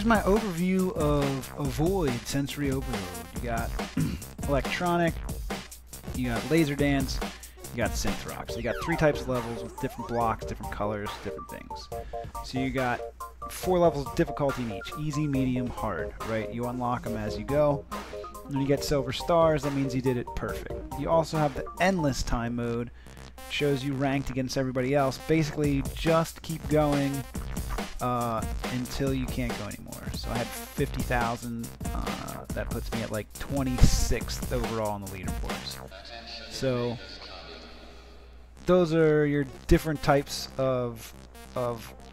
my overview of Avoid Sensory Overload. You got electronic, you got laser dance, you got synth rock. So you got 3 types of levels with different blocks, different colors, different things. So you got 4 levels of difficulty in each: easy, medium, hard. Right? You unlock them as you go. When you get silver stars, that means you did it perfect. You also have the endless time mode. Shows you ranked against everybody else. Basically, just keep going until you can't go anymore. So I had 50,000. That puts me at like 26th overall on the leaderboards. So those are your different types of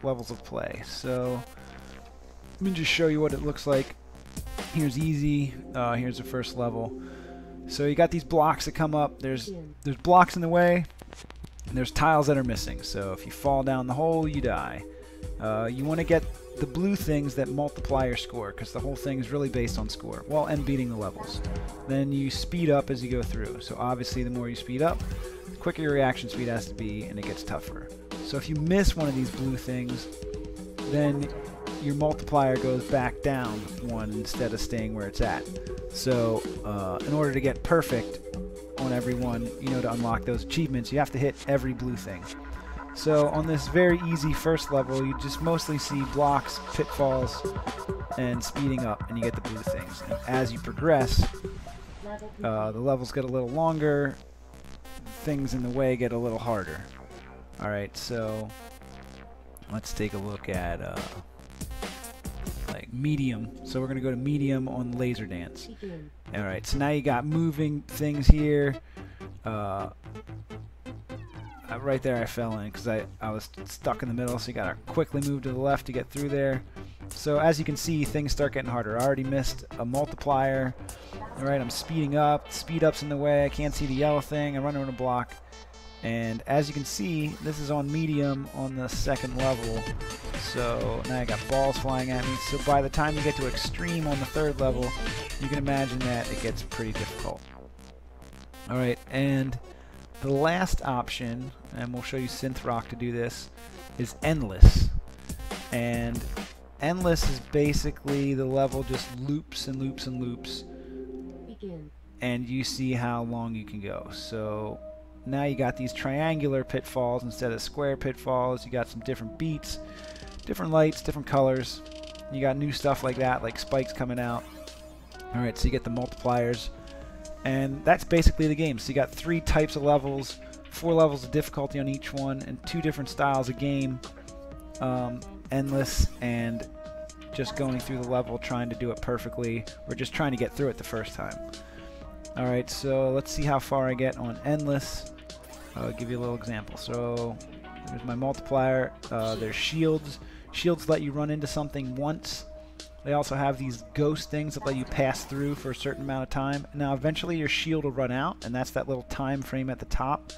levels of play. So let me just show you what it looks like. Here's easy. Here's the first level. So you got these blocks that come up. There's blocks in the way, and there's tiles that are missing. So if you fall down the hole, you die. You want to get the blue things that multiply your score, because the whole thing is really based on score. Well, and beating the levels. Then you speed up as you go through. So obviously the more you speed up, the quicker your reaction speed has to be, and it gets tougher. So if you miss one of these blue things, then your multiplier goes back down 1 instead of staying where it's at. So in order to get perfect on every one, you know, to unlock those achievements, you have to hit every blue thing. So on this very easy first level, you just mostly see blocks, pitfalls, and speeding up, and you get the blue things. And as you progress, the levels get a little longer, things in the way get a little harder. Alright, so let's take a look at like medium. So we're going to go to medium on laser dance. Alright, so now you got moving things here. Right there I fell in because I was stuck in the middle, so you gotta quickly move to the left to get through there. So as you can see, things start getting harder. I already missed a multiplier. Alright, I'm speeding up. Speed up's in the way. I can't see the yellow thing. I run over a block. And as you can see, this is on medium on the second level. So now I got balls flying at me. So by the time you get to extreme on the third level, you can imagine that it gets pretty difficult. Alright, and the last option, and we'll show you synth rock to do this, is endless. And endless is basically the level just loops and loops and loops. Begin. And you see how long you can go. So now you got these triangular pitfalls instead of square pitfalls. You got some different beats, different lights, different colors. You got new stuff like that, like spikes coming out. Alright, so you get the multipliers. And that's basically the game. So you got 3 types of levels, 4 levels of difficulty on each one, and 2 different styles of game. Endless and just going through the level, trying to do it perfectly, or just trying to get through it the first time. Alright, so let's see how far I get on endless. I'll give you a little example. So there's my multiplier. There's shields. Shields let you run into something once. They also have these ghost things that let you pass through for a certain amount of time. Now eventually your shield will run out, and that's that little time frame at the top.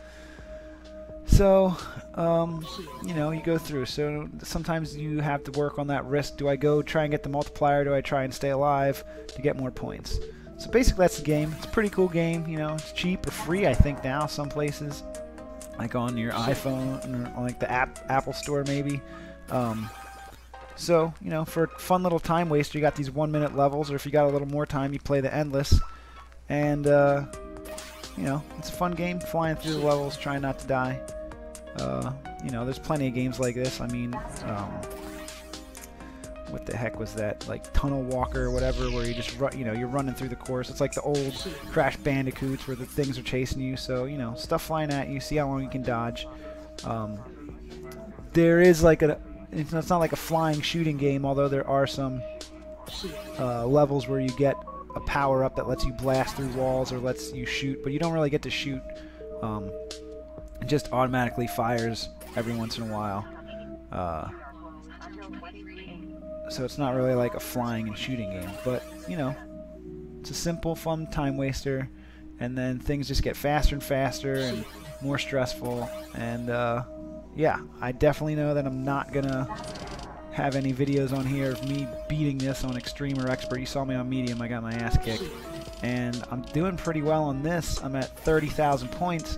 So, you know, you go through. So sometimes you have to work on that risk. Do I go try and get the multiplier? Do I try and stay alive to get more points? So basically that's the game. It's a pretty cool game. You know, it's cheap or free, I think, now some places. Like on your iPhone or on like the Apple Store maybe. So, you know, for a fun little time waster, you got these 1-minute levels, or if you got a little more time, you play the endless. And, you know, it's a fun game, flying through the levels, trying not to die. You know, there's plenty of games like this. I mean, what the heck was that? Like Tunnel Walker or whatever, where you just run, you know, you're running through the course. It's like the old Crash Bandicoots where the things are chasing you. So, you know, stuff flying at you, see how long you can dodge. There is like it's not like a flying shooting game, although there are some levels where you get a power-up that lets you blast through walls or lets you shoot, but you don't really get to shoot. It just automatically fires every once in a while. So it's not really like a flying and shooting game, but, you know, it's a simple, fun time waster, and then things just get faster and faster and more stressful, and yeah, I definitely know that I'm not gonna have any videos on here of me beating this on Extreme or Expert. You saw me on Medium, I got my ass kicked. And I'm doing pretty well on this. I'm at 30,000 points.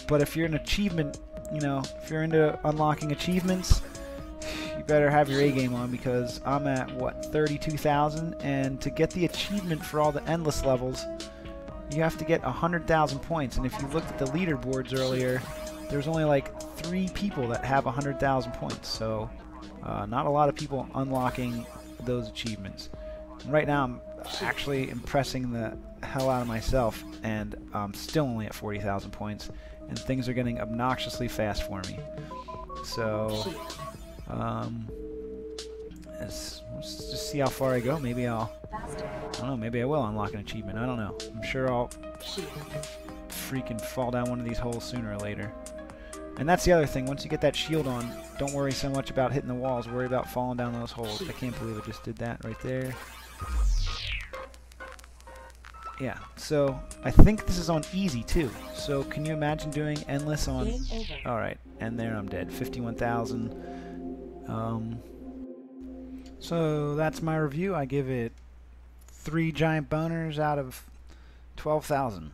But if you're an achievement, you know, if you're into unlocking achievements, you better have your A game on, because I'm at, what, 32,000? And to get the achievement for all the endless levels, you have to get 100,000 points. And if you looked at the leaderboards earlier, there's only like 3 people that have 100,000 points. So not a lot of people unlocking those achievements. And right now I'm actually impressing the hell out of myself, and I'm still only at 40,000 points, and things are getting obnoxiously fast for me. So let's just see how far I go. Maybe I don't know, maybe I will unlock an achievement. I don't know. I'm sure I'll freaking fall down one of these holes sooner or later. And that's the other thing. Once you get that shield on, don't worry so much about hitting the walls. Worry about falling down those holes. I can't believe I just did that right there. Yeah, so I think this is on easy too. So can you imagine doing endless on... Alright, and there I'm dead. 51,000. So that's my review. I give it 3 giant boners out of 12,000.